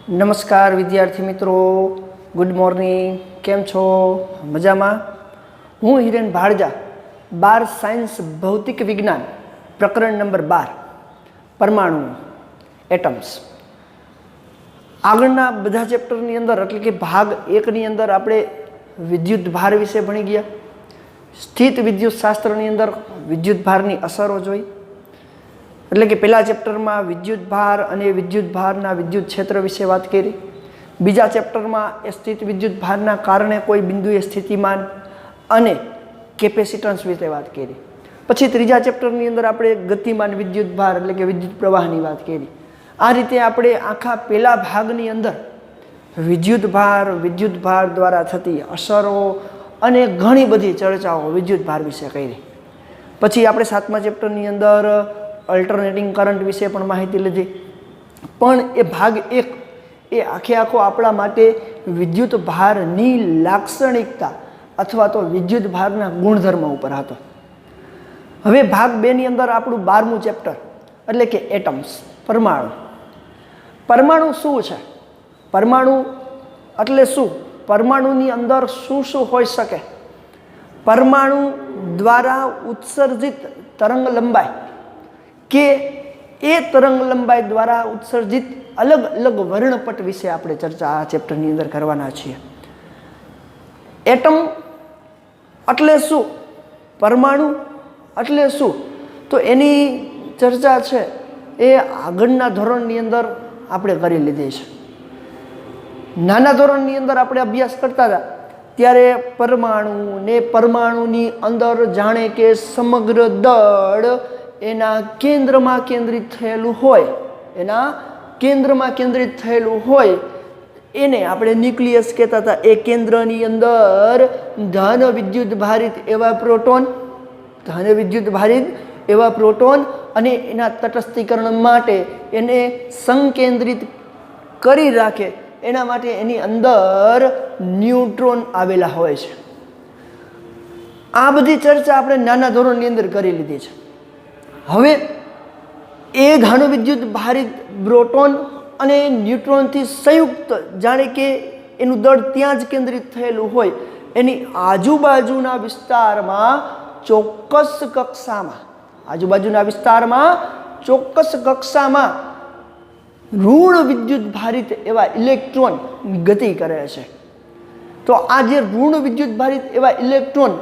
નમસ્કાર વિદ્યાર્થી મિત્રો, ગુડ મોર્નિંગ. કેમ છો? મજામાં? હું હિરેન ભાડજા, 12 સાયન્સ ભૌતિક વિજ્ઞાન, પ્રકરણ નંબર 12 પરમાણુ એટમ્સ. આગળના બધા ચેપ્ટરની અંદર એટલે કે ભાગ 1ની અંદર આપણે વિદ્યુત ભાર વિશે ભણી ગયા. સ્થિત વિદ્યુત શાસ્ત્રની અંદર વિદ્યુત ભારની અસરો જોઈ. એટલે કે પહેલા ચેપ્ટરમાં વિદ્યુત ભાર અને વિદ્યુત ભારના વિદ્યુત ક્ષેત્ર વિશે વાત કરી. બીજા ચેપ્ટરમાં એ સ્થિત વિદ્યુત ભારના કારણે કોઈ બિંદુએ સ્થિતિમાન અને કેપેસિટન્સ વિશે વાત કરી. પછી ત્રીજા ચેપ્ટરની અંદર આપણે ગતિમાન વિદ્યુત ભાર એટલે કે વિદ્યુત પ્રવાહની વાત કરી. આ રીતે આપણે આખા પહેલા ભાગની અંદર વિદ્યુત ભાર દ્વારા થતી અસરો અને ઘણી બધી ચર્ચાઓ વિદ્યુત ભાર વિશે કરી. પછી આપણે 7મા ચેપ્ટરની અંદર અલ્ટરનેટિંગ કરંટ વિશે પણ માહિતી લીધી. પણ એ ભાગ 1 એ આખો આપણા માટે વિદ્યુત ભારની લાક્ષણિકતા અથવા તો વિદ્યુત ભારના ગુણધર્મ ઉપર હતો. હવે ભાગ 2ની અંદર આપણું 12મું ચેપ્ટર એટલે કે એટમ્સ, પરમાણુ. પરમાણુ શું છે? પરમાણુ એટલે શું? પરમાણુની અંદર શું શું હોઈ શકે? પરમાણુ દ્વારા ઉત્સર્જિત તરંગ લંબાઈ કે એ તરંગ લંબાઈ દ્વારા ઉત્સર્જિત અલગ અલગ વર્ણપટ વિશે આપણે ચર્ચા આ ચેપ્ટરની અંદર કરવાના છીએ. એટમ એટલે શું? પરમાણુ એટલે શું? તો એની ચર્ચા છે એ આગળના ધોરણની અંદર આપણે કરી લીધી છે. નાના ધોરણની અંદર આપણે અભ્યાસ કરતા હતા ત્યારે પરમાણુ ને પરમાણુની અંદર જાણે કે સમગ્ર દળ એના કેન્દ્રમાં કેન્દ્રિત થયેલું હોય, એને આપણે ન્યુક્લિયસ કહેતા હતા. એ કેન્દ્રની અંદર ધન વિદ્યુત ભારિત એવા પ્રોટોન અને એના તટસ્થીકરણ માટે એને સંકેન્દ્રિત કરી રાખે એના માટે એની અંદર ન્યુટ્રોન આવેલા હોય છે. આ બધી ચર્ચા આપણે નાના ધોરણની અંદર કરી લીધી છે. હવે એ ધન વિદ્યુત ભારિત પ્રોટોન અને ન્યુટ્રોનથી સંયુક્ત જાણે કે એનું દળ ત્યાં જ કેન્દ્રિત થયેલું હોય, એની આજુબાજુના વિસ્તારમાં ચોક્કસ કક્ષામાં ઋણ વિદ્યુત ભારિત એવા ઇલેક્ટ્રોન ગતિ કરે છે. તો આ જે ઋણ વિદ્યુત ભારિત એવા ઇલેક્ટ્રોન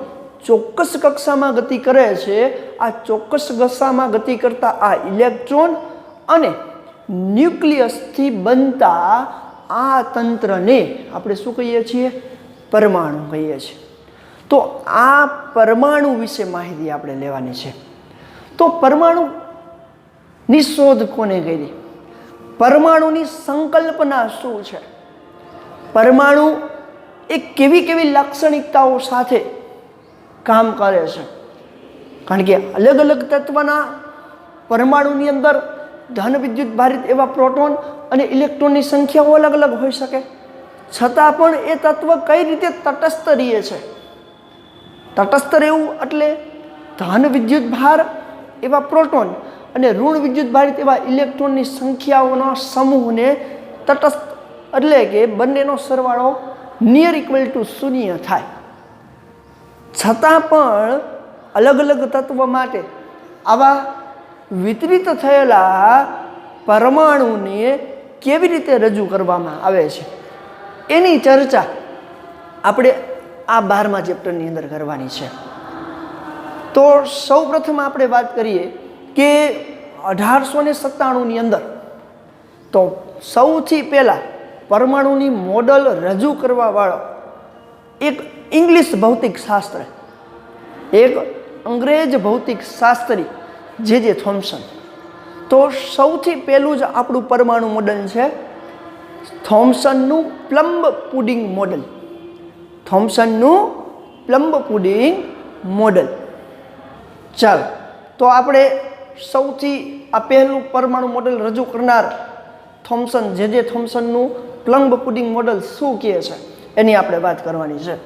ચોક્કસ કક્ષામાં ગતિ કરે છે, આ ચોક્કસ કક્ષામાં ગતિ કરતા આ ઇલેક્ટ્રોન અને ન્યુક્લિયસથી બનતા આ તંત્રને આપણે શું કહીએ છીએ? પરમાણુ કહીએ છીએ. તો આ પરમાણુ વિશે માહિતી આપણે લેવાની છે. તો પરમાણુની શોધ કોને કરી? પરમાણુની સંકલ્પના શું છે? પરમાણુ એ કેવી લાક્ષણિકતાઓ સાથે કામ કરે છે? કારણ કે અલગ અલગ તત્વના પરમાણુની અંદર ધન વિદ્યુત ભારિત એવા પ્રોટોન અને ઇલેક્ટ્રોનની સંખ્યાઓ અલગ અલગ હોઈ શકે, છતાં પણ એ તત્વ કઈ રીતે તટસ્થ રહે છે? તટસ્થ રહેવું એટલે ધન વિદ્યુત ભાર એવા પ્રોટોન અને ઋણ વિદ્યુત ભારિત એવા ઇલેક્ટ્રોનની સંખ્યાઓના સમૂહને તટસ્થ એટલે કે બંનેનો સરવાળો નિયર ઇક્વલ ટુ 0 થાય. છતાં પણ અલગ અલગ તત્વ માટે આવા વિતરિત થયેલા પરમાણુને કેવી રીતે રજૂ કરવામાં આવે છે એની ચર્ચા આપણે આ 12મા ચેપ્ટરની અંદર કરવાની છે. તો સૌપ્રથમ આપણે વાત કરીએ કે 1897ની અંદર તો સૌથી પહેલાં પરમાણુની મોડલ રજૂ કરવાવાળો એક ઇંગ્લિશ ભૌતિકશાસ્ત્ર, એક અંગ્રેજ ભૌતિકશાસ્ત્રી જે થોમ્સન. તો સૌથી પહેલું જ આપણું પરમાણુ મોડલ છે થોમ્સનનું પ્લમ્બ પુડિંગ મોડલ. ચાલો, તો આપણે સૌથી આ પહેલું પરમાણુ મોડલ રજૂ કરનાર થોમ્સન જે થોમ્સનનું પ્લમ્બ પુડિંગ મોડલ શું કહે છે એની આપણે વાત કરવાની છે.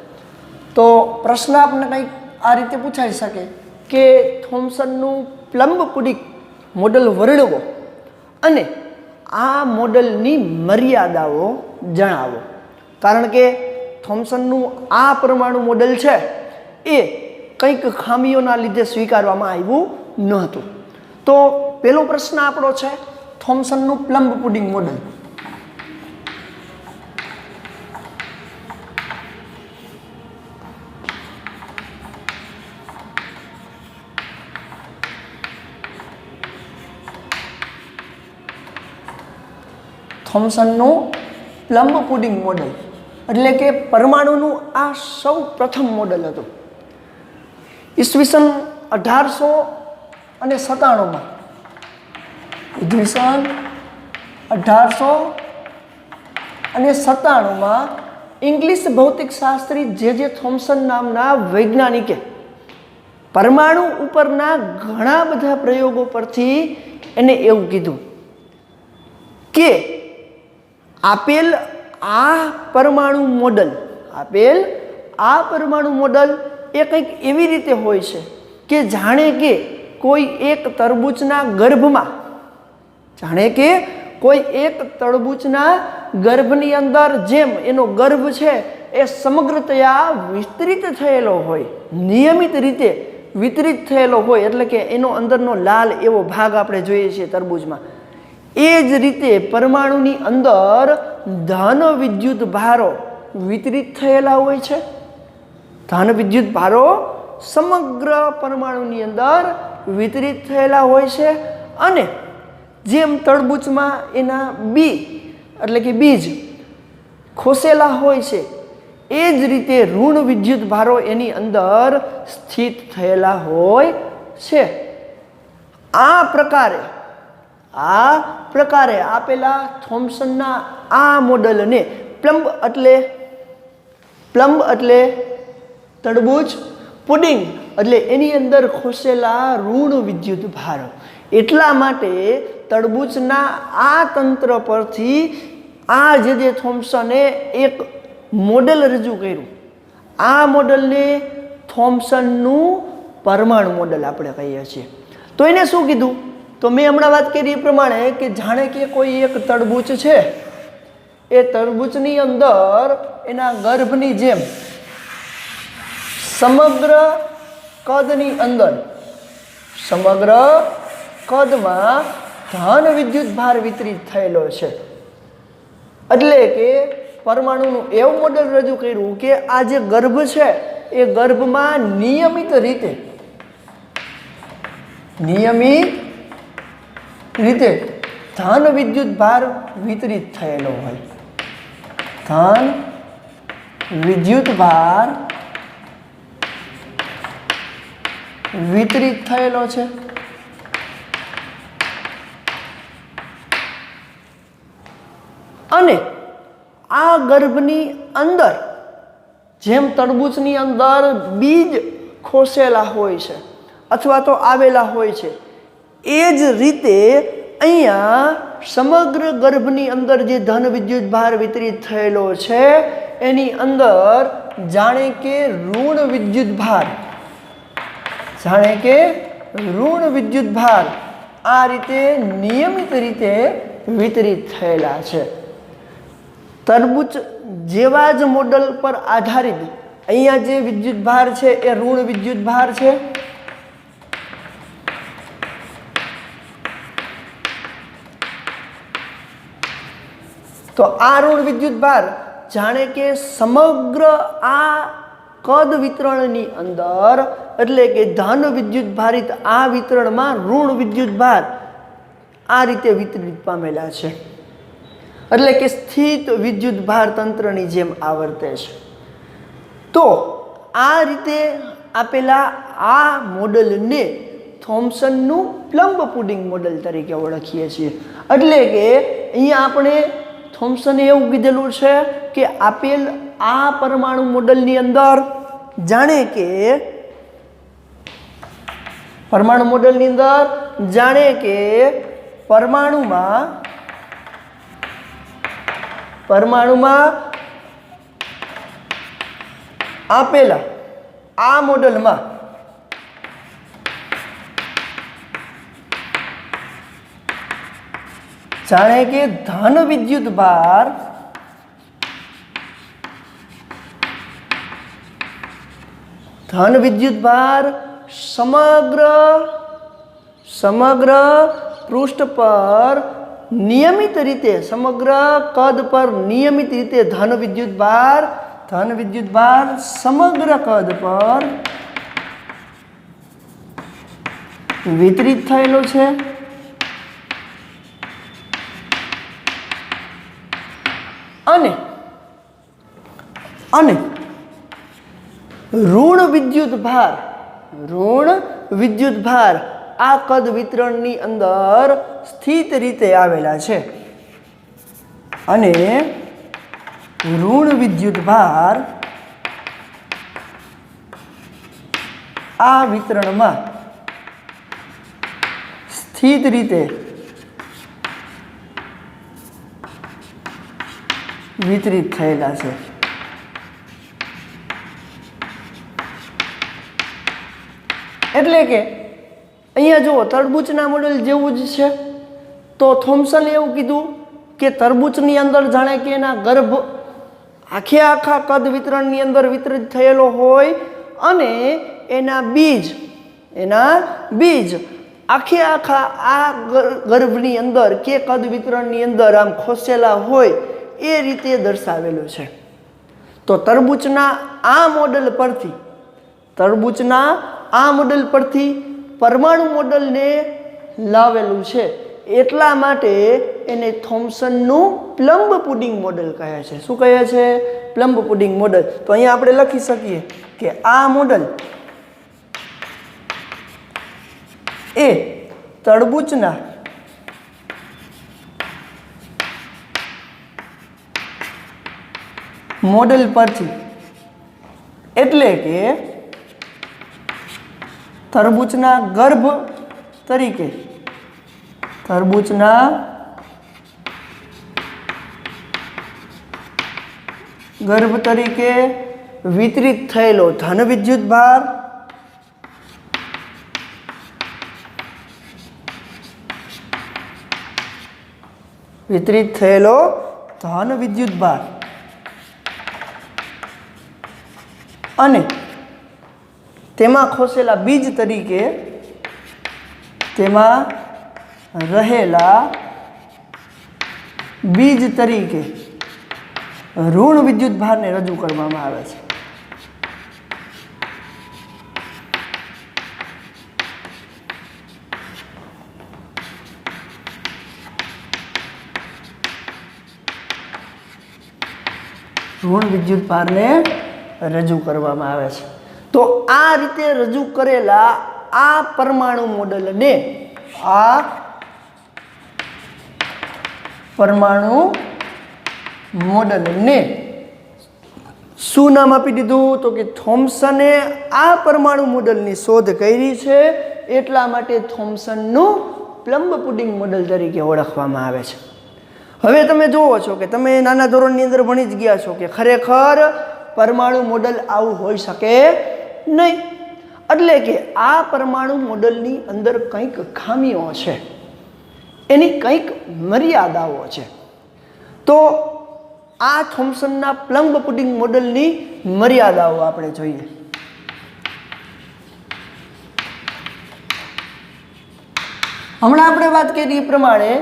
તો પ્રશ્ન આપણને કંઈક આ રીતે પૂછાઈ શકે કે થોમ્સનનું પ્લમ્બ પુડિંગ મોડલ વર્ણવો અને આ મોડલની મર્યાદાઓ જણાવો. કારણ કે થોમ્સનનું આ પરમાણુ મોડલ છે એ કંઈક ખામીઓના લીધે સ્વીકારવામાં આવ્યું ન હતું. તો પહેલો પ્રશ્ન આપણો છે થોમ્સનનું પ્લમ્બ પુડિંગ મોડલ. થોમ્સનનું પ્લમ્બ પુડિંગ મોડલ એટલે કે પરમાણુનું આ સૌ પ્રથમ મોડલ હતું. ઈસવીસન 1897 ઈસવીસન 1897 ઇંગ્લિશ ભૌતિકશાસ્ત્રી જે થોમ્સન નામના વૈજ્ઞાનિકે પરમાણુ ઉપરના ઘણા બધા પ્રયોગો પરથી એને એવું કીધું કે આપેલ આ પરમાણુ મોડલ એ કંઈક એવી રીતે હોય છે કે જાણે કે કોઈ એક તરબૂચના ગર્ભની અંદર જેમ એનો ગર્ભ છે એ સમગ્રતયા વિસ્તૃત થયેલો હોય, નિયમિત રીતે વિતરિત થયેલો હોય, એટલે કે એનો અંદરનો લાલ એવો ભાગ આપણે જોઈએ છીએ તરબૂચમાં, એ જ રીતે પરમાણુની અંદર ધન વિદ્યુત ભારો વિતરિત થયેલા હોય છે. ધન વિદ્યુત ભારો સમગ્ર પરમાણુની અંદર વિતરિત થયેલા હોય છે. અને જેમ તરબૂચમાં એના બીજ ખોસેલા હોય છે એ જ રીતે ઋણ વિદ્યુત ભારો એની અંદર સ્થિત થયેલા હોય છે. આ પ્રકારે આપેલા થોમ્સનના આ મોડલને પ્લમ્બ એટલે તરબૂચ, પુડિંગ એટલે એની અંદર ખોસેલા ઋણ વિદ્યુત ભારો. એટલા માટે તરબૂચના આ તંત્ર પરથી જે થોમ્સને એક મોડેલ રજૂ કર્યું. આ મોડલને થોમ્સનનું પરમાણુ મોડલ આપણે કહીએ છીએ. તો એને શું કીધું? તો મેં હમણાં વાત કરી એ પ્રમાણે કે જાણે કે કોઈ એક તરબૂચ છે, એ તરબૂચની અંદર એના ગર્ભની જેમ સમગ્ર કદમાં ધન વિદ્યુત ભાર વિતરિત થયેલો છે. એટલે કે પરમાણુનું એવું મોડેલ રજૂ કર્યું કે આ જે ગર્ભ છે એ ગર્ભમાં નિયમિત રીતે ધન વિદ્યુત ભાર વિતરિત થયેલો હોય. ધન વિદ્યુત ભાર વિતરિત થયેલો છે. અને આ ગર્ભની અંદર જેમ તરબૂચની અંદર બીજ ખોસેલા હોય છે અથવા તો આવેલા હોય છે, એ જ રીતે અહીંયા સમગ્ર ગર્ભની અંદર જે ધન વિદ્યુત ભાર વિતરિત થયેલો છે એની અંદર જાણે કે ઋણ વિદ્યુત ભાર આ રીતે નિયમિત રીતે વિતરિત થયેલા છે. તરબૂચ જેવા જ મોડલ પર આધારિત અહીંયા જે વિદ્યુત ભાર છે એ ઋણ વિદ્યુત ભાર છે. તો આ ઋણ વિદ્યુત ભાર જાણે કે સમગ્ર આ કદ વિતરણની અંદર એટલે કે ધન વિદ્યુત ભારિત આ વિતરણમાં ઋણ વિદ્યુત ભાર આ રીતે વિતરિત પામેલા છે. એટલે કે સ્થિત વિદ્યુત ભાર તંત્રની જેમ આવર્તે છે. તો આ રીતે આપેલા આ મોડલને થોમ્સનનું પ્લમ્બ પુડિંગ મોડલ તરીકે ઓળખીએ છીએ. એટલે કે અહીંયા આપણે થોમ્સને એવું કીધેલું છે કે આપેલ આ પરમાણુ મોડલની અંદર જાણે કે પરમાણુમાં આપેલા આ મોડલમાં જાણે કે ધન વિદ્યુત ભાર સમગ્ર પૃષ્ઠ પર નિયમિત રીતે, સમગ્ર કદ પર નિયમિત રીતે ધન વિદ્યુત ભાર સમગ્ર કદ પર વિતરિત થયેલો છે અને ઋણ વિદ્યુત ભાર આ કદ વિતરણની અંદર સ્થિત રીતે આવેલા છે અને ઋણ વિદ્યુત ભાર આ વિતરણમાં સ્થિત રીતે વિતરિત થયેલા છે. એટલે કે અહીંયા જુઓ, તરબૂચના મોડેલ જેવું જ છે. તો થોમ્સને એવું કીધું કે તરબૂચની અંદર જાણે કે એના ગર્ભ આખા કદ વિતરણની અંદર વિતરિત થયેલો હોય અને એના બીજ આખા આ ગર્ભની અંદર કે કદ વિતરણની અંદર આમ ખોસેલા હોય એ રીતે દર્શાવેલું છે. તો તરબૂચના આ મોડેલ પરથી પરમાણુ મોડેલને લાવેલું છે. એટલા માટે એને થોમ્સનનું પ્લમ્બ પુડિંગ મોડેલ કહે છે. શું કહે છે? પ્લમ્બ પુડિંગ મોડેલ. તો અહીંયા આપણે લખી શકીએ કે આ મોડેલ એ તરબૂચના મોડેલ પરથી, એટલે કે તરબૂચના ગર્ભ તરીકે વિતરિત થયેલો ધન વિદ્યુત ભાર અને તેમાં ખોસેલા બીજ તરીકે તેમાં રહેલા બીજ તરીકે ઋણ વિદ્યુત ભારને રજૂ કરવામાં આવે છે. ઋણ વિદ્યુત ભારને રજૂ કરવામાં આવે છે. તો આ રીતે રજૂ કરેલા આ પરમાણુ મોડેલને શું નામ આપી દીધું? તો કે થોમ્સને આ પરમાણુ મોડેલની શોધ કરી છે, એટલા માટે થોમ્સનનું પ્લમ્બ પુડિંગ મોડેલ તરીકે ઓળખવામાં આવે છે. હવે તમે જુઓ છો કે તમે નાના ધોરણની અંદર ભણી જ ગયા છો કે ખરેખર પરમાણુ મોડેલ આવું હોઈ શકે નહીં. એટલે કે આ પરમાણુ મોડેલની અંદર કંઈક ખામીઓ છે, એની કંઈક મર્યાદાઓ છે. તો આ થોમ્સનના પ્લમ્બ પુડિંગ મોડેલની મર્યાદાઓ આપણે જોઈએ. હમણાં આપણે વાત કરી એ પ્રમાણે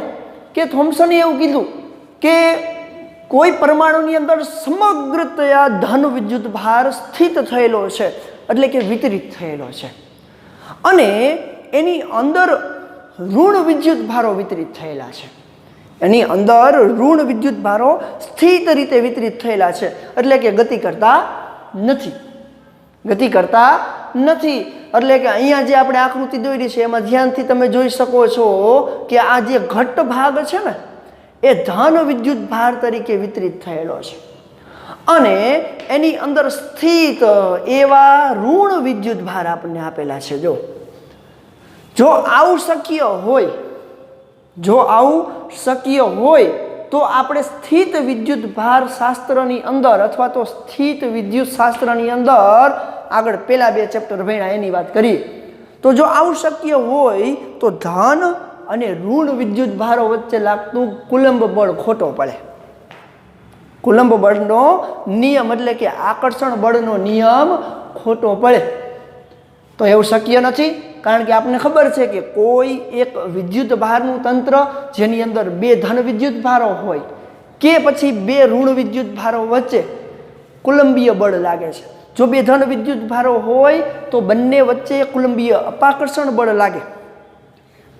કે થોમ્સને એવું કીધું કે કોઈ પરમાણુની અંદર સમગ્રતયા ધન વિદ્યુત ભાર સ્થિત થયેલો છે, એટલે કે વિતરિત થયેલો છે, અને એની અંદર ઋણ વિદ્યુત ભારો વિતરિત થયેલા છે. એની અંદર ઋણ વિદ્યુત ભારો સ્થિત રીતે વિતરિત થયેલા છે, એટલે કે ગતિ કરતા નથી. એટલે કે અહીંયા જે આપણે આકૃતિ દોરી છે એમાં ધ્યાનથી તમે જોઈ શકો છો કે આ જે ઘટ્ટ ભાગ છે ને એ ધન વિદ્યુત ભાર તરીકે વિતરિત થયેલો છે, અને એની અંદર સ્થિત એવા ઋણ વિદ્યુત ભાર આપણને આપેલા છે. જો આવું શક્ય હોય તો આપણે સ્થિત વિદ્યુત ભાર શાસ્ત્રની અંદર અથવા તો સ્થિત વિદ્યુત શાસ્ત્રની અંદર આગળ પેલા 2 ચેપ્ટર ભણ્યા એની વાત કરીએ. તો જો આવું શક્ય હોય તો ધન અને ઋણ વિદ્યુત ભારો વચ્ચે લાગતું કુલંબ બળ ખોટો પડે. કુલંબ બળનો નિયમ એટલે કે આકર્ષણ બળનો નિયમ ખોટો પડે. તો એવું શક્ય નથી, કારણ કે આપણને ખબર છે કે કોઈ એક વિદ્યુત ભારનું તંત્ર જેની અંદર બે ધન વિદ્યુત ભારો હોય કે પછી બે ઋણ વિદ્યુત ભારો વચ્ચે કુલંબીય બળ લાગે છે. જો બે ધન વિદ્યુત ભારો હોય તો બંને વચ્ચે કુલંબીય અપાકર્ષણ બળ લાગે.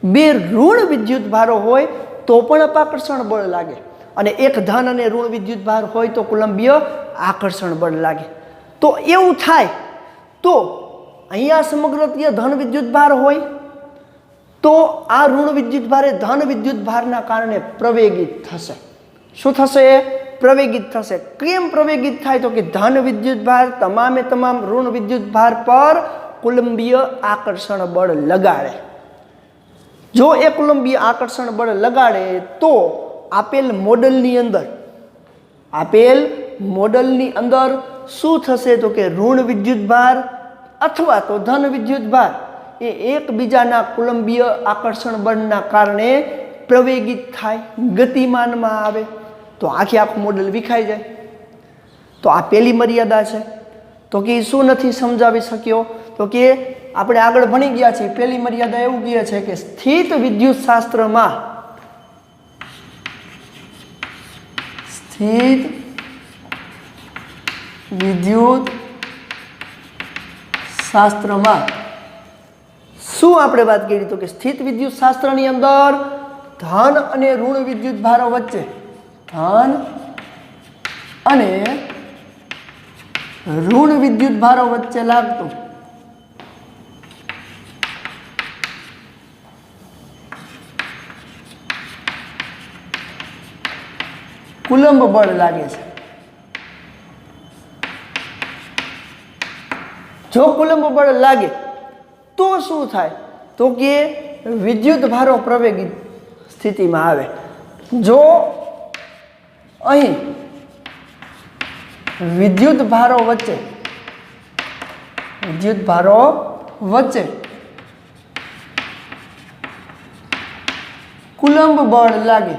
બે ઋણ વિદ્યુત ભારો હોય તો પણ અપાકર્ષણ બળ લાગે, અને એક ધન અને ઋણ વિદ્યુત ભાર હોય તો કુલંબીય આકર્ષણ બળ લાગે. તો એવું થાય તો અહીંયા સમગ્રતીય ધન વિદ્યુત ભાર હોય તો આ ઋણ વિદ્યુત ભાર એ ધન વિદ્યુત ભારના કારણે પ્રવેગિત થશે. શું થશે? પ્રવેગિત થશે. કેમ પ્રવેગિત થાય? તો કે ધન વિદ્યુત ભાર તમામે તમામ ઋણ વિદ્યુત ભાર પર કુલંબીય આકર્ષણ બળ લગાડે. જો એ કુલંબીય આકર્ષણ બળ લગાડે તો આપેલ મોડલની અંદર શું થશે? તો કે ઋણ વિદ્યુત ભાર અથવા તો ધન વિદ્યુત ભાર એ એકબીજાના કુલંબીય આકર્ષણ બળના કારણે પ્રવેગિત થાય, ગતિમાનમાં આવે, તો આખું મોડલ વિખાઈ જાય. તો આ પહેલી મર્યાદા છે. તો કે શું નથી સમજાવી શક્યો? તો કે આપણે આગળ ભણી ગયા છીએ. પહેલી મર્યાદા એવું કહે છે કે સ્થિત વિદ્યુત શાસ્ત્રમાં શું આપણે વાત કરી? તો કે સ્થિત વિદ્યુત શાસ્ત્રની અંદર ધન અને ઋણ વિદ્યુત ભારો વચ્ચે લાગતું કુલંબ બળ લાગે છે. જો કુલંબ બળ લાગે તો શું થાય? તો કે વિદ્યુત ભારો પ્રવેગિત સ્થિતિમાં આવે. જો અહીં વિદ્યુત ભારો વચ્ચે કુલંબ બળ લાગે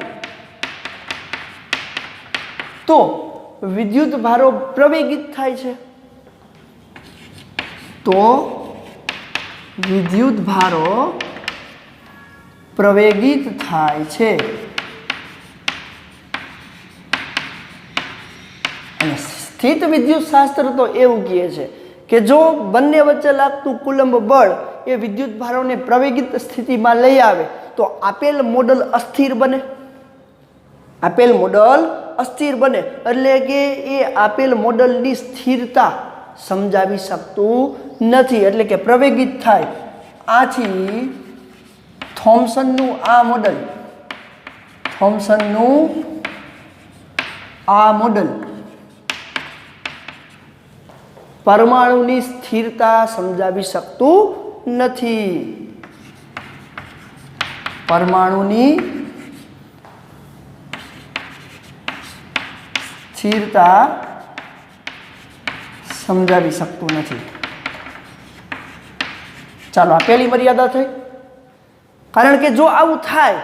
તો વિદ્યુત ભારો પ્રવેગિત થાય છે. તો વિદ્યુત ભારો પ્રવેગિત થાય છે. અને સ્થિત વિદ્યુત શાસ્ત્ર તો એવું કહે છે કે જો બંને વચ્ચે લાગતું કુલંબ બળ એ વિદ્યુત ભારોને પ્રવેગિત સ્થિતિમાં લઈ આવે તો આપેલ મોડલ અસ્થિર બને. એટલે કે એ આપેલ મોડલની સ્થિરતા સમજાવી શકતું નથી, એટલે કે પ્રવેગિત થાય. આથી થોમ્સનનું આ મોડલ પરમાણુની સ્થિરતા સમજાવી શકતું નથી. પરમાણુની સ્થિરતા સમજાવી શકતું નથી. ચાલો, આ પહેલી મર્યાદા થઈ. કારણ કે જો આવું થાય,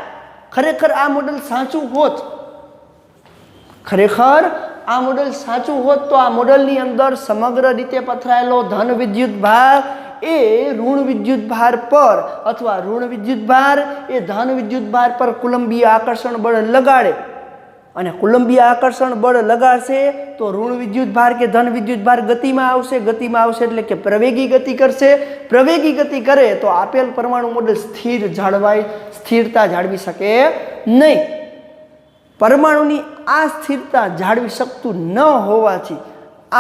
ખરેખર આ મોડલ સાચું હોત, તો આ મોડલની અંદર સમગ્ર રીતે પથરાયેલો ધન વિદ્યુત ભાર એ ઋણ વિદ્યુત ભાર પર અથવા ઋણ વિદ્યુત ભાર એ ધન વિદ્યુત ભાર પર કુલંબીય આકર્ષણ બળ લગાડે, અને કુલંબીય આકર્ષણ બળ લગાડશે તો ઋણ વિદ્યુત ભાર કે ધન વિદ્યુત ભાર ગતિમાં આવશે એટલે કે પ્રવેગી ગતિ કરશે. પ્રવેગી ગતિ કરે તો આપેલ પરમાણુ મોડલ સ્થિરતા જાળવી શકે નહીં. પરમાણુની આ સ્થિરતા જાળવી શકતું ન હોવાથી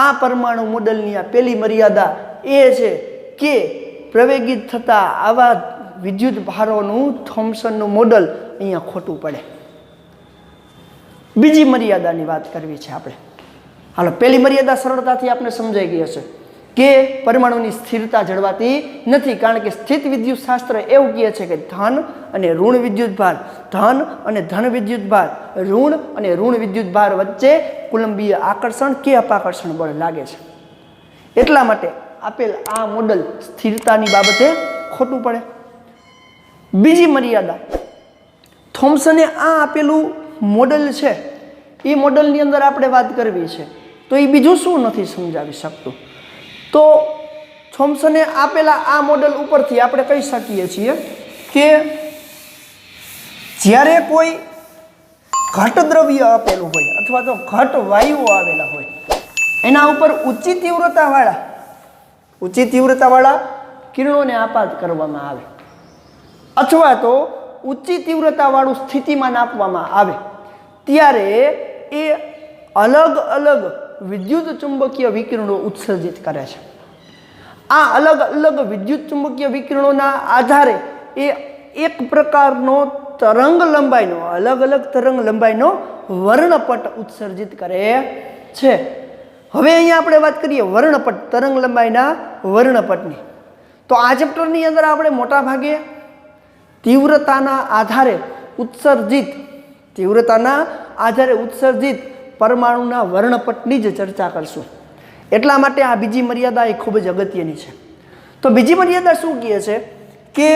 આ પરમાણુ મોડલની આ પહેલી મર્યાદા એ છે કે પ્રવેગિત થતા આવા વિદ્યુત ભારોનું થોમ્સનનું મોડલ અહીંયા ખોટું પડે. બીજી મર્યાદાની વાત કરવી છે આપણે. હાલો, પહેલી મર્યાદા સરળતાથી આપણે સમજાઈ ગઈ હશે કે પરમાણુની સ્થિરતા જળવાતી નથી, કારણ કે સ્થિત વિદ્યુત શાસ્ત્ર એવું કહે છે કે ધન અને ઋણ વિદ્યુત ભાર, ધન અને ધન વિદ્યુત ભાર, ઋણ અને ઋણ વિદ્યુત ભાર વચ્ચે કુલંબીય આકર્ષણ કે અપાકર્ષણ બળ લાગે છે. એટલા માટે આપેલ આ મોડલ સ્થિરતાની બાબતે ખોટું પડે. બીજી મર્યાદા થોમ્સને આ આપેલું મોડલ છે એ મોડલની અંદર આપણે વાત કરવી છે તો એ બીજું શું નથી સમજાવી શકતું. તો થોમ્સને આપેલા આ મોડલ ઉપરથી આપણે કહી શકીએ છીએ કે જ્યારે કોઈ ઘટ દ્રવ્ય આપેલું હોય અથવા તો ઘટ વાયુઓ આવેલા હોય એના ઉપર ઊંચી તીવ્રતાવાળા કિરણોને આપાત કરવામાં આવે અથવા તો ઊંચી તીવ્રતાવાળું સ્થિતિમાન આપવામાં આવે ત્યારે એ અલગ અલગ વિદ્યુત ચુંબકીય વિકિરણો ઉત્સર્જિત કરે છે. આ અલગ અલગ વિદ્યુત ચુંબકીય વિકિરણોના આધારે એ એક પ્રકારનો તરંગ લંબાઈનો અલગ અલગ તરંગ લંબાઈનો વર્ણપટ ઉત્સર્જિત કરે છે. હવે અહીંયા આપણે વાત કરીએ વર્ણપટ તરંગ લંબાઈના વર્ણપટની. તો આ ચેપ્ટરની અંદર આપણે મોટા ભાગે તીવ્રતાના આધારે ઉત્સર્જિત પરમાણુના વર્ણપટની જ ચર્ચા કરશું. એટલા માટે આ બીજી મર્યાદા એ ખૂબ જ અગત્યની છે. તો બીજી મર્યાદા શું કહે છે કે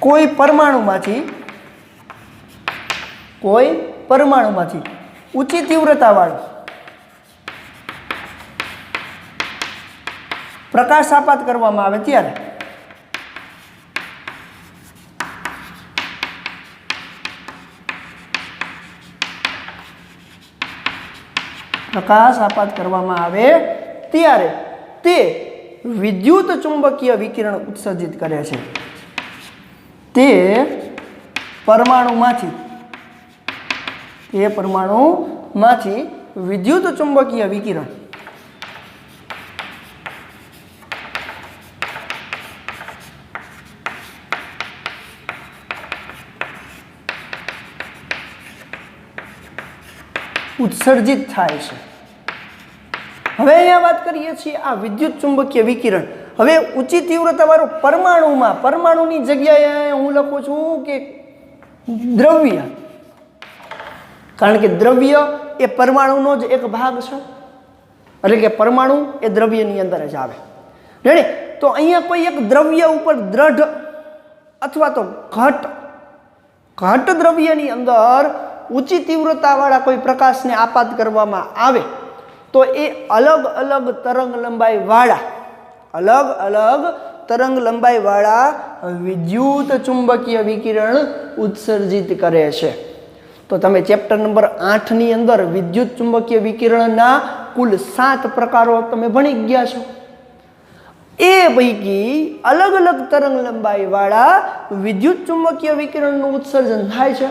કોઈ પરમાણુમાંથી ઊંચી તીવ્રતાવાળો પ્રકાશ આપાત કરવામાં આવે ત્યારે તે વિદ્યુત ચુંબકીય વિકિરણ ઉત્સર્જિત કરે છે. તે પરમાણુમાંથી વિદ્યુત ચુંબકીય વિકિરણ ઉત્સર્જિત થાય છે. હવે અહીંયા વાત કરીએ છીએ આ વિદ્યુત ચુંબકીય વિકિરણ. હવે ઊંચી તીવ્રતાવાળું પરમાણુની જગ્યાએ હું લખું છું કે દ્રવ્ય, કારણ કે દ્રવ્ય એ પરમાણુનો જ એક ભાગ છે, એટલે કે પરમાણુ એ દ્રવ્યની અંદર જ આવે. રેડી? તો અહીંયા કોઈ એક દ્રવ્ય ઉપર દ્રઢ અથવા તો ઘટ દ્રવ્યની અંદર ઊંચી તીવ્રતાવાળા કોઈ પ્રકાશને આપાત કરવામાં આવે તો એ અલગ અલગ તરંગ લંબાઈવાળા વિદ્યુત ચુંબકીય વિકિરણ ઉત્સર્જિત કરે છે. તો તમે ચેપ્ટર નંબર 8 ની અંદર વિદ્યુત ચુંબકીય વિકિરણના કુલ 7 પ્રકારો તમે ભણી ગયા છો. એ પૈકી અલગ અલગ તરંગ લંબાઈવાળા વિદ્યુત ચુંબકીય વિકિરણનું ઉત્સર્જન થાય છે.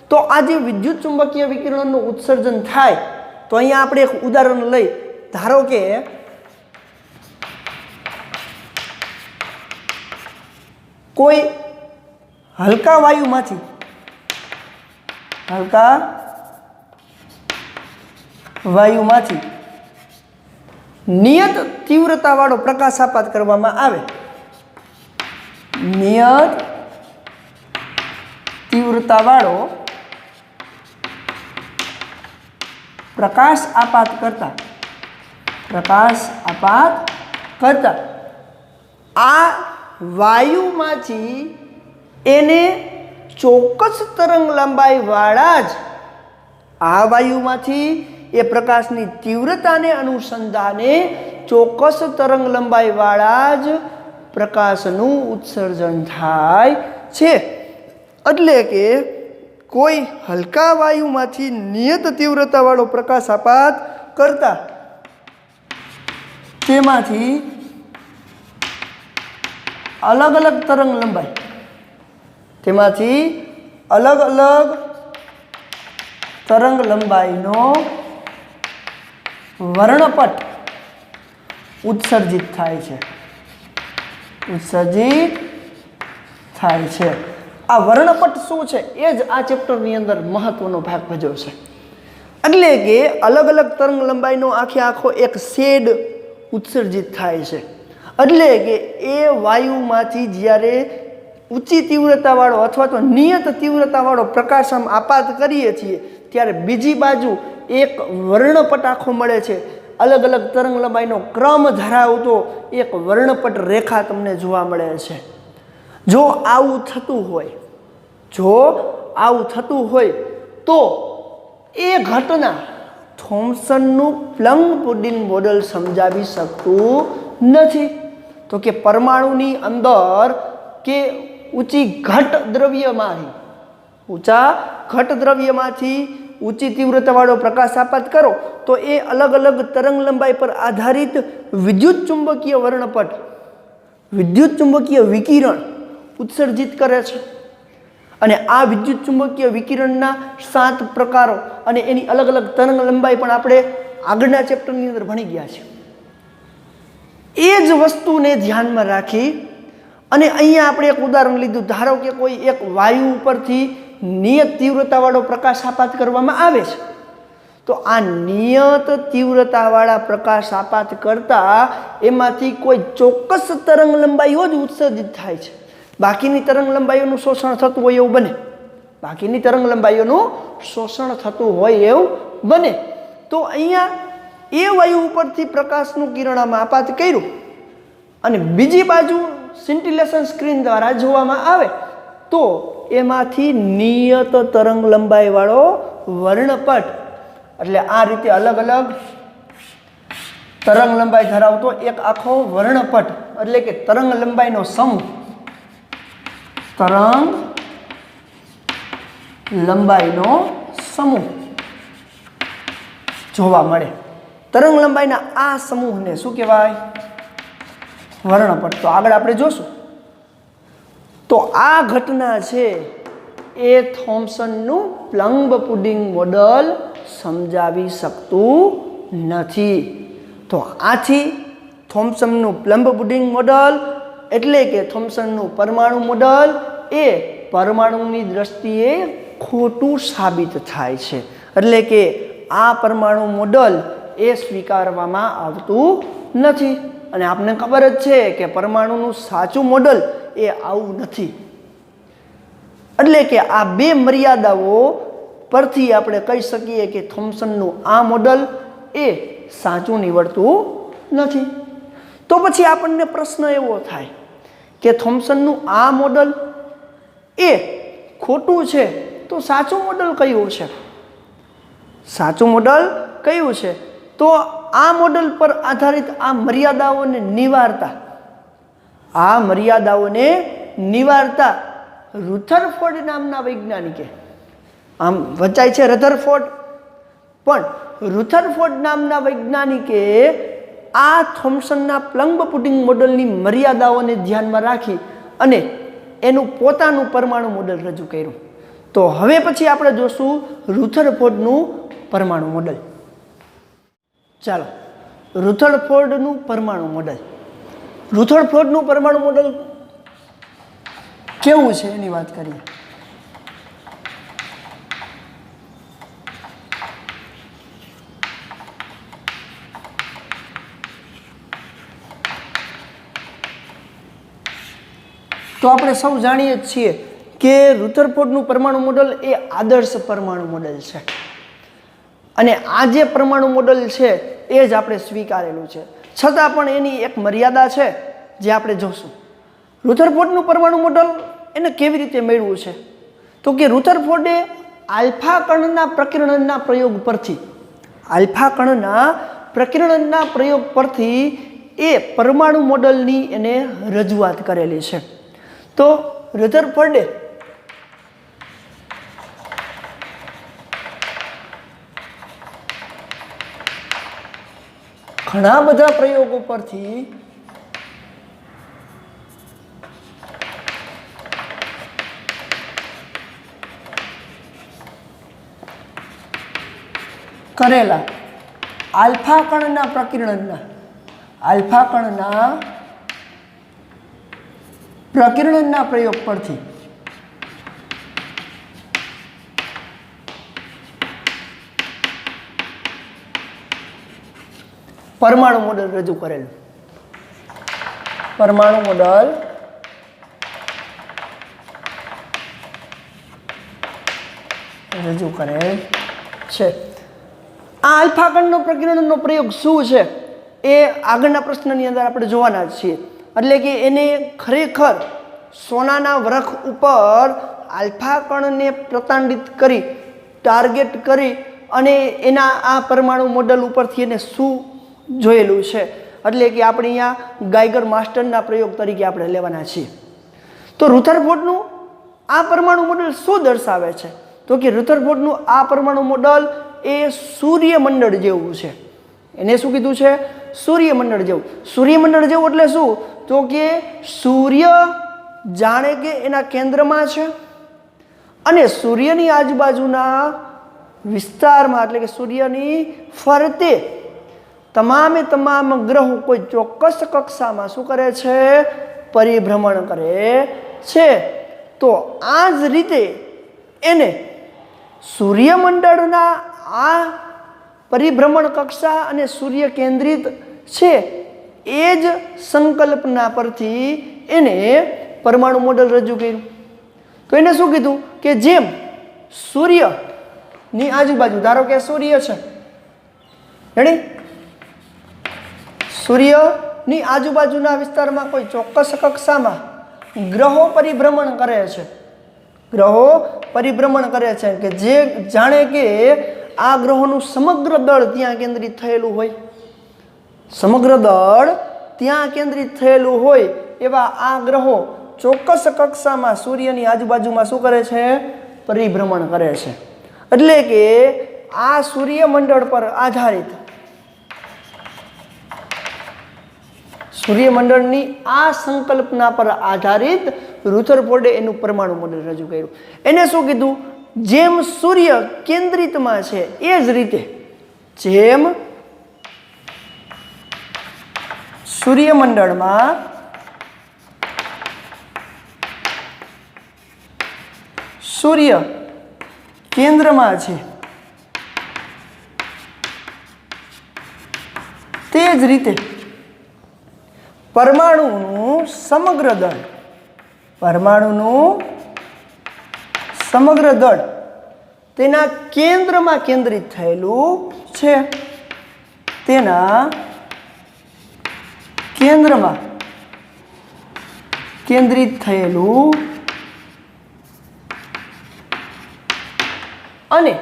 તો આ જે વિદ્યુત ચુંબકીય વિકિરણનું ઉત્સર્જન થાય તો અહીંયા આપણે એક ઉદાહરણ લઈ, ધારો કે કોઈ હલકા વાયુમાંથી નિયત તીવ્રતાવાળો પ્રકાશ આપાત કરવામાં આવે. નિયત તીવ્રતાવાળો પ્રકાશ આપાત કરતા આ વાયુમાંથી એને ચોક્કસ તરંગ લંબાઈવાળા જ એ પ્રકાશની તીવ્રતાને અનુસંધાને ચોક્કસ તરંગ લંબાઈવાળા જ પ્રકાશનું ઉત્સર્જન થાય છે. એટલે કે કોઈ હલકા વાયુમાંથી નિયત તીવ્રતાવાળો પ્રકાશ આપાત કરતા તેમાંથી અલગ અલગ તરંગ લંબાઈનો વર્ણપટ ઉત્સર્જિત થાય છે. આ વર્ણપટ શું છે એ જ આ ચેપ્ટરની અંદર મહત્વનો ભાગ ભજવશે. એટલે કે અલગ અલગ તરંગ લંબાઈનો આખો એક શેડ ઉત્સર્જિત થાય છે. એટલે કે એ વાયુમાંથી જ્યારે ઊંચી તીવ્રતાવાળો અથવા તો નિયત તીવ્રતાવાળો પ્રકાશ આપાત કરીએ છીએ ત્યારે બીજી બાજુ એક વર્ણપટ આખો મળે છે. અલગ અલગ તરંગ લંબાઈનો ક્રમ ધરાવતો એક વર્ણપટ રેખા તમને જોવા મળે છે. જો આવું થતું હોય તો એ ઘટના થોમ્સનનું પ્લમ પુડિંગ મોડલ સમજાવી શકતું નથી. તો કે પરમાણુની અંદર કે ઊંચા ઘટ દ્રવ્યમાંથી ઊંચી તીવ્રતાવાળો પ્રકાશ આપાત કરો તો એ અલગ અલગ તરંગ લંબાઈ પર આધારિત વિદ્યુત ચુંબકીય વિકિરણ ઉત્સર્જિત કરે છે. અને આ વિદ્યુત ચુંબકીય વિકિરણના 7 પ્રકારો અને એની અલગ અલગ તરંગ લંબાઈ પણ આપણે આગળના ચેપ્ટરની અંદર ભણી ગયા છે. એ જ વસ્તુને ધ્યાનમાં રાખી અને અહીંયા આપણે એક ઉદાહરણ લીધું. ધારો કે કોઈ એક વાયુ ઉપરથી નિયત તીવ્રતાવાળો પ્રકાશ આપાત કરવામાં આવે છે, તો આ નિયત તીવ્રતાવાળા પ્રકાશ આપાત કરતા એમાંથી કોઈ ચોક્કસ તરંગ લંબાઈઓ જ ઉત્સર્જિત થાય છે. બાકીની તરંગ લંબાઈઓનું શોષણ થતું હોય એવું બને. તો અહીંયા એ વાયુ ઉપરથી પ્રકાશનું કિરણમાં આપાત કર્યું અને બીજી બાજુ સિન્ટિલેશન સ્ક્રીન દ્વારા જોવામાં આવે તો એમાંથી નિયત તરંગ લંબાઈવાળો વર્ણપટ, એટલે આ રીતે અલગ અલગ તરંગ લંબાઈ ધરાવતો એક આખો વર્ણપટ, એટલે કે તરંગ લંબાઈનો સમૂહ જોવા મળે. તરંગ લંબાઈના આ સમૂહને શું કહેવાય? વર્ણપટ. તો આગળ આપણે જોશું. તો આ ઘટના છે એ થોમ્સનનું પ્લમ પુડિંગ મોડલ સમજાવી શકતું નથી. તો આથી થોમ્સનનું પ્લમ પુડિંગ મોડલ એટલે કે થોમ્સનનું પરમાણુ મોડલ એ પરમાણુની દ્રષ્ટિએ ખોટું સાબિત થાય છે. એટલે કે આ પરમાણુ મોડલ એ સ્વીકારવામાં આવતું નથી. અને આપને ખબર જ છે કે પરમાણુનું સાચું મોડલ એ આવું નથી. એટલે કે આ બે મર્યાદાઓ પરથી આપણે કહી શકીએ કે થોમ્સનનું આ મોડલ એ સાચું નીવડતું નથી. તો પછી આપણને પ્રશ્ન એવો થાય કે થોમ્સનનું આ મોડલ એ ખોટું છે, તો સાચું મોડલ કયું છે? તો આ મોડલ પર આધારિત આ મર્યાદાઓને નિવારતા રુથરફોર્ડ નામના વૈજ્ઞાનિકે, આમ વચાય છે રધરફોર્ડ, પણ રુથરફોર્ડ નામના વૈજ્ઞાનિકે આ થોમ્સનના પ્લમ પુડિંગ મોડલની મર્યાદાઓને ધ્યાનમાં રાખી અને એનું પોતાનું પરમાણુ મોડલ રજૂ કર્યું. તો હવે પછી આપણે જોશું રુથરફોર્ડનું પરમાણુ મોડલ. ચાલો, રુથરફોર્ડનું પરમાણુ મોડલ કેવું છે એની વાત કરીએ. તો આપણે સૌ જાણીએ જ છીએ કે રુથરફોર્ડનું પરમાણુ મોડલ એ આદર્શ પરમાણુ મોડલ છે. અને આ જે પરમાણુ મોડલ છે એ જ આપણે સ્વીકારેલું છે. છતાં પણ એની એક મર્યાદા છે જે આપણે જોશું. રુથરફોર્ડનું પરમાણુ મોડલ એને કેવી રીતે મેળવ્યું છે? તો કે રુથરફોર્ડે આલ્ફા કણના પ્રકીર્ણનના પ્રયોગ પરથી એ પરમાણુ મોડલની એને રજૂઆત કરેલી છે. તો રુથરફોર્ડે ઘણા બધા પ્રયોગો પરથી કરેલા આલ્ફા કણના પ્રકીર્ણનના પ્રયોગ પરથી પરમાણુ મોડલ રજૂ કરેલું. રજૂ કરેલ છે. આ આલ્ફા કણનો પ્રકીર્ણનનો પ્રયોગ શું છે એ આગળના પ્રશ્નની અંદર આપણે જોવાના છીએ. એટલે કે એને ખરેખર સોનાના વરખ ઉપર આલ્ફા કણને પ્રતાડિત કરી ટાર્ગેટ કરી અને એના આ પરમાણુ મોડલ ઉપરથી એને શું જોયેલું છે, એટલે કે આપણે અહીંયા ગાઈગર માસ્ટરના પ્રયોગ તરીકે આપણે લેવાના છીએ. તો રુથરફોર્ડનું આ પરમાણુ મોડલ શું દર્શાવે છે? તો કે રુથરફોર્ડનું આ પરમાણુ મોડલ એ સૂર્યમંડળ જેવું છે. એને શું કીધું છે? સૂર્યમંડળ જેવું. સૂર્યમંડળ જેવું એટલે શું? તો કે સૂર્ય જાણે કે એના કેન્દ્રમાં છે અને સૂર્યની આજુબાજુના વિસ્તારમાં એટલે કે સૂર્યની ફરતે તમામે તમામ ગ્રહો કોઈ ચોક્કસ કક્ષામાં શું કરે છે? પરિભ્રમણ કરે છે. તો આ જ રીતે એને સૂર્યમંડળના આ પરિભ્રમણ કક્ષા અને સૂર્ય કેન્દ્રિત છે એ જ સંકલ્પના પરથી એને પરમાણુ મોડલ રજૂ કર્યું. તો એને શું કીધું કે જેમ સૂર્યની આજુબાજુ, ધારો કે સૂર્ય છે, રેડી, સૂર્યની આજુબાજુના વિસ્તારમાં કોઈ ચોક્કસ કક્ષામાં ગ્રહો પરિભ્રમણ કરે છે, ગ્રહો પરિભ્રમણ કરે છે કે જે જાણે કે આ ગ્રહોનું સમગ્ર દળ ત્યાં કેન્દ્રિત થયેલું હોય, સમગ્ર દળ ત્યાં કેન્દ્રિત થયેલું હોય એવા આ ગ્રહો ચોક્કસ કક્ષામાં સૂર્યની આજુબાજુમાં શું કરે છે? પરિભ્રમણ કરે છે. એટલે કે આ સૂર્યમંડળ પર આધારિત, સૂર્યમંડળની આ સંકલ્પના પર આધારિત રુથરફોર્ડે એનું પરમાણુ મોડેલ રજૂ કર્યું. એને શું કીધું? જેમ સૂર્ય કેન્દ્રિતમાં છે એ જ રીતે જેમ સૂર્યમંડળમાં સૂર્ય કેન્દ્રમાં છે તે જ રીતે પરમાણુનું સમગ્ર દળ તેના કેન્દ્રમાં કેન્દ્રિત થયેલું છે, તેના કેન્દ્રમાં કેન્દ્રિત થયેલું અને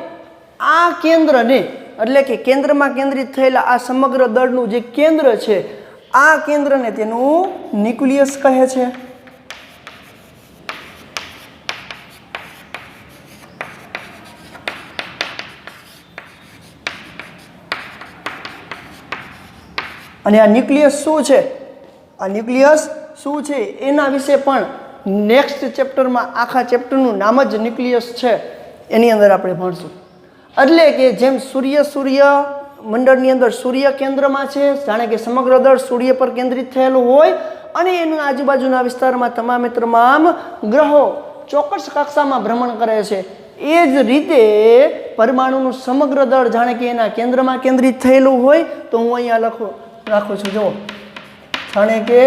આ કેન્દ્રને એટલે કે કેન્દ્રમાં કેન્દ્રિત થયેલા આ સમગ્ર દળનું જે કેન્દ્ર છે આ કેન્દ્રને તેનું ન્યુક્લિયસ કહે છે. અને આ ન્યુક્લિયસ શું છે? આ ન્યુક્લિયસ શું છે એના વિશે પણ નેક્સ્ટ ચેપ્ટરમાં, આખા ચેપ્ટરનું નામ જ ન્યુક્લિયસ છે, એની અંદર આપણે ભણશું. એટલે કે જેમ સૂર્ય મંડળની અંદર સૂર્ય કેન્દ્રમાં છે, જાણે કે સમગ્ર દળ સૂર્ય પર કેન્દ્રિત થયેલું હોય અને એના આજુબાજુના વિસ્તારમાં તમામે તમામ ગ્રહો ચોક્કસ કક્ષામાં ભ્રમણ કરે છે, એ જ રીતે પરમાણુનું સમગ્ર દળ જાણે કે એના કેન્દ્રમાં કેન્દ્રિત થયેલું હોય. તો હું અહીંયા રાખું છું, જુઓ, જાણે કે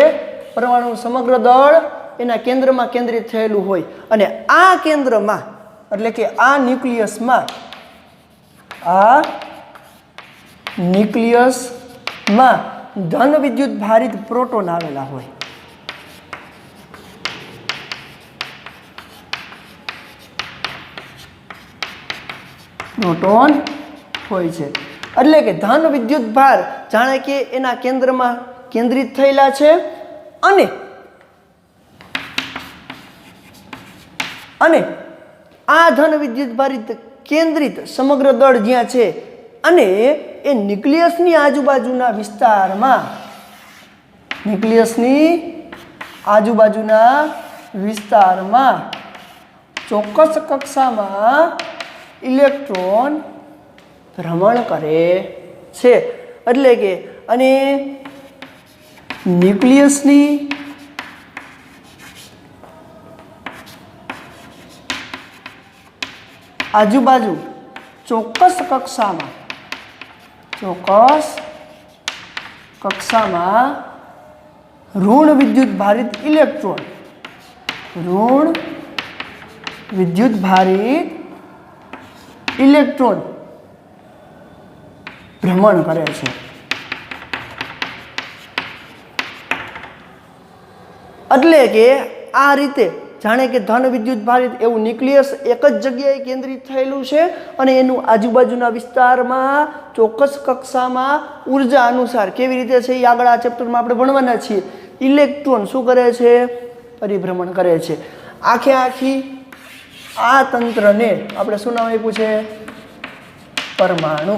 પરમાણુનું સમગ્ર દળ એના કેન્દ્રમાં કેન્દ્રિત થયેલું હોય અને આ કેન્દ્રમાં એટલે કે આ ન્યુક્લિયસમાં ધન વિદ્યુત ભારિત પ્રોટોન આવેલા હોય. પ્રોટોન હોય છે એટલે કે ધન વિદ્યુત ભાર જાણે કે એના કેન્દ્રમાં કેન્દ્રિત થયેલા છે અને આ ધન વિદ્યુત ભારિત કેન્દ્રિત સમગ્ર દળ જ્યાં છે અને એ ન્યુક્લિયસની આજુબાજુના વિસ્તારમાં ચોક્કસ કક્ષામાં ઇલેક્ટ્રોન ભ્રમણ કરે છે. એટલે કે અને ન્યુક્લિયસની આજુબાજુ ચોક્કસ કક્ષામાં ઋણ વિદ્યુત ભારિત ઇલેક્ટ્રોન ભ્રમણ કરે છે. એટલે કે આ રીતે જાણે કે ધન વિદ્યુત ભારિત એવું ન્યુક્લિયસ એક જ જગ્યાએ કેન્દ્રિત થયેલું છે અને એનું આજુબાજુના વિસ્તારમાં ચોક્કસ કક્ષામાં ઉર્જા અનુસાર કેવી રીતે છે એ આગળ આ ચેપ્ટરમાં આપણે ભણવાના છીએ. ઇલેક્ટ્રોન શું કરે છે? પરિભ્રમણ કરે છે. આખે આખી આ તંત્રને આપણે શું નામ આપ્યું છે? પરમાણુ.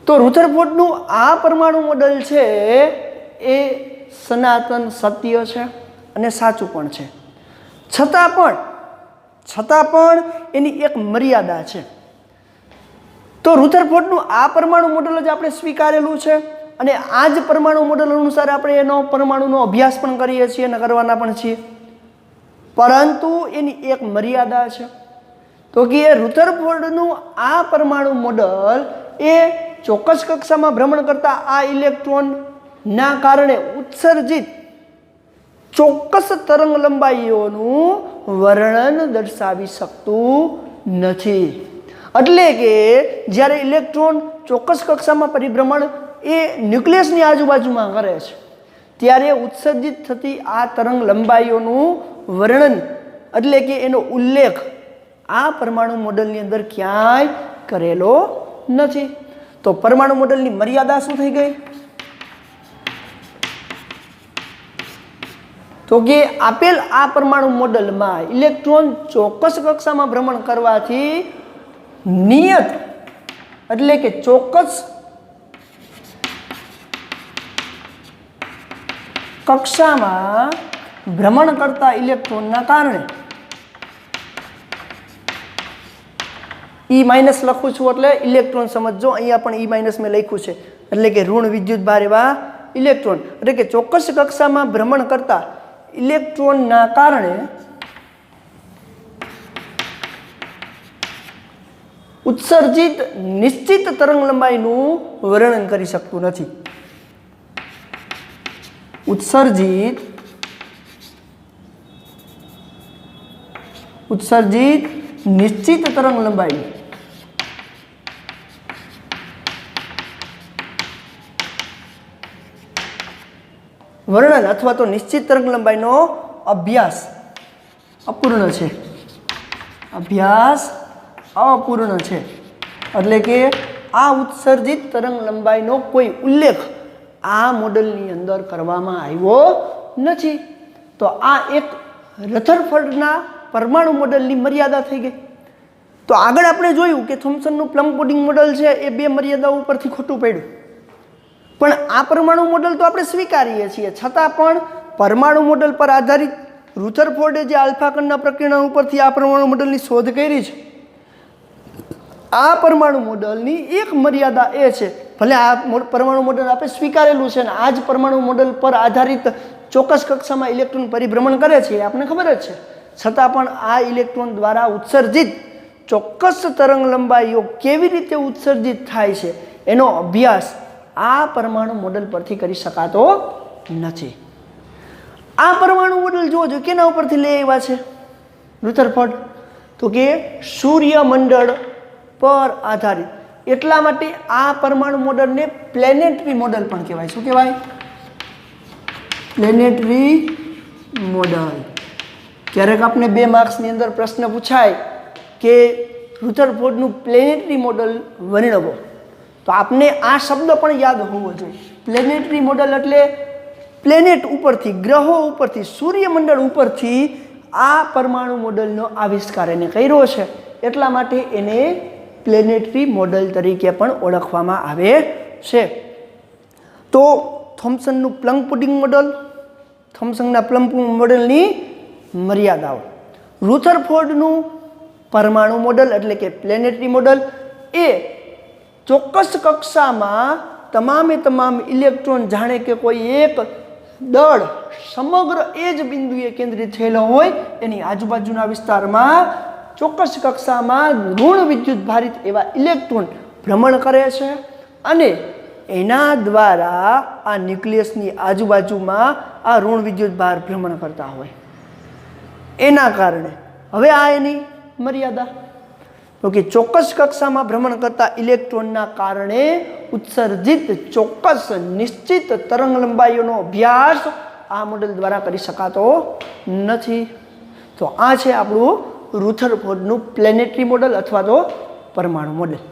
તો રુથરફોર્ડનું આ પરમાણુ મોડલ છે એ સનાતન સત્ય છે અને સાચું પણ છે. છતાં પણ એની એક મર્યાદા છે. તો રુથરફોર્ડનું આ પરમાણુ મોડલ જ આપણે સ્વીકારેલું છે અને આ જ પરમાણુ મોડલ અનુસાર આપણે એનો પરમાણુનો અભ્યાસ પણ કરીએ છીએ અને કરવાના પણ છીએ. પરંતુ એની એક મર્યાદા છે. તો કે રુથરફોર્ડનું આ પરમાણુ મોડલ એ ચોક્કસ કક્ષામાં ભ્રમણ કરતા આ ઇલેક્ટ્રોનના કારણે ઉત્સર્જિત ચોક્કસ તરંગ લંબાઈઓનું વર્ણન દર્શાવી શકતું નથી. એટલે કે જ્યારે ઇલેક્ટ્રોન ચોક્કસ કક્ષામાં પરિભ્રમણ એ ન્યુક્લિયસની આજુબાજુમાં કરે છે ત્યારે ઉત્સર્જિત થતી આ તરંગ લંબાઈઓનું વર્ણન એટલે કે એનો ઉલ્લેખ આ પરમાણુ મોડલની અંદર ક્યાંય કરેલો નથી. તો પરમાણુ મોડલની મર્યાદા શું થઈ ગઈ? તો કે આપેલ આ પરમાણુ મોડલમાં ઇલેક્ટ્રોન ચોક્કસ કક્ષામાં ભ્રમણ કરવાથી નિયત એટલે કે ચોક્કસ કક્ષામાં ભ્રમણ કરતા ઇલેક્ટ્રોનના કારણે E- લખું છું એટલે ઇલેક્ટ્રોન સમજજો. અહીંયા પણ E- મેં લખ્યું છે એટલે કે ઋણ વિદ્યુત ભાર એવા ઇલેક્ટ્રોન એટલે કે ચોક્કસ કક્ષામાં ભ્રમણ કરતા ઇલેક્ટ્રોનના કારણે ઉત્સર્જિત નિશ્ચિત તરંગ લંબાઈનું વર્ણન કરી શકતું નથી. ઉત્સર્જિત નિશ્ચિત તરંગ લંબાઈ વર્ણન અથવા તો નિશ્ચિત તરંગ લંબાઈનો અભ્યાસ અપૂર્ણ છે. એટલે કે આ ઉત્સર્જિત તરંગ લંબાઈનો કોઈ ઉલ્લેખ આ મોડલની અંદર કરવામાં આવ્યો નથી. તો આ એક રથરફર્ડના પરમાણુ મોડલની મર્યાદા થઈ ગઈ. તો આગળ આપણે જોયું કે થોમ્સનનું પ્લમ પુડિંગ મોડલ છે એ બે મર્યાદાઓ ઉપરથી ખોટું પડ્યું. પણ આ પરમાણુ મોડલ તો આપણે સ્વીકારીએ છીએ, છતાં પણ પરમાણુ મોડલ પર આધારિત રુથરફોર્ડે જે આલ્ફા કણના પ્રકીર્ણન ઉપરથી આ પરમાણુ મોડલની શોધ કરી છે. આ પરમાણુ મોડલની એક મર્યાદા એ છે, ભલે આ પરમાણુ મોડલ આપણે સ્વીકારેલું છે ને આ જ પરમાણુ મોડલ પર આધારિત ચોક્કસ કક્ષામાં ઇલેક્ટ્રોન પરિભ્રમણ કરે છે, આપણને ખબર જ છે, છતાં પણ આ ઇલેક્ટ્રોન દ્વારા ઉત્સર્જિત ચોક્કસ તરંગ લંબાઈઓ કેવી રીતે ઉત્સર્જિત થાય છે એનો અભ્યાસ આ પરમાણુ મોડલ પરથી કરી શકાતો નથી. આ પરમાણુ મોડલ જોજો કેના ઉપરથી લઈ આવ્યા છે રુથરફોર્ડ? તો કે સૂર્યમંડળ પર આધારિત. એટલા માટે આ પરમાણુ મોડલને પ્લેનેટરી મોડલ પણ કહેવાય. શું કહેવાય? Planetary model. ક્યારેક આપણે 2 માર્ક્સની અંદર પ્રશ્ન પૂછાય કે રુથરફોર્ડનું પ્લેનેટરી મોડલ વર્ણવો, તો આપને આ શબ્દ પણ યાદ હોવો જોઈએ. પ્લેનેટરી મોડલ એટલે પ્લેનેટ ઉપરથી, ગ્રહો ઉપરથી, સૂર્યમંડળ ઉપરથી આ પરમાણુ મોડલનો આવિષ્કાર એને કર્યો છે, એટલા માટે એને પ્લેનેટરી મોડલ તરીકે પણ ઓળખવામાં આવે છે. તો થોમ્સનનું પ્લમ પુડિંગ મોડલ, થોમ્સનના પ્લમ મોડલની મર્યાદાઓ, રુથરફોર્ડનું પરમાણુ મોડલ એટલે કે પ્લેનેટરી મોડલ એ ચોક્કસ કક્ષામાં તમામ ઇલેક્ટ્રોન જાણે કે કોઈ એક દળ સમગ્ર એ જ બિંદુએ કેન્દ્રિત થયેલો હોય એની આજુબાજુના વિસ્તારમાં ચોક્કસ કક્ષામાં ઋણ વિદ્યુત ભારિત એવા ઇલેક્ટ્રોન ભ્રમણ કરે છે અને એના દ્વારા આ ન્યુક્લિયસની આજુબાજુમાં આ ઋણ વિદ્યુત ભાર ભ્રમણ કરતા હોય. એના કારણે હવે આ એની મર્યાદા, તો કે ચોક્કસ કક્ષામાં ભ્રમણ કરતા ઇલેક્ટ્રોનના કારણે ઉત્સર્જિત ચોક્કસ નિશ્ચિત તરંગ લંબાઈઓનો અભ્યાસ આ મોડેલ દ્વારા કરી શકાતો નથી. તો આ છે આપણું રુથરફોર્ડનું પ્લેનેટરી મોડેલ અથવા તો પરમાણુ મોડેલ.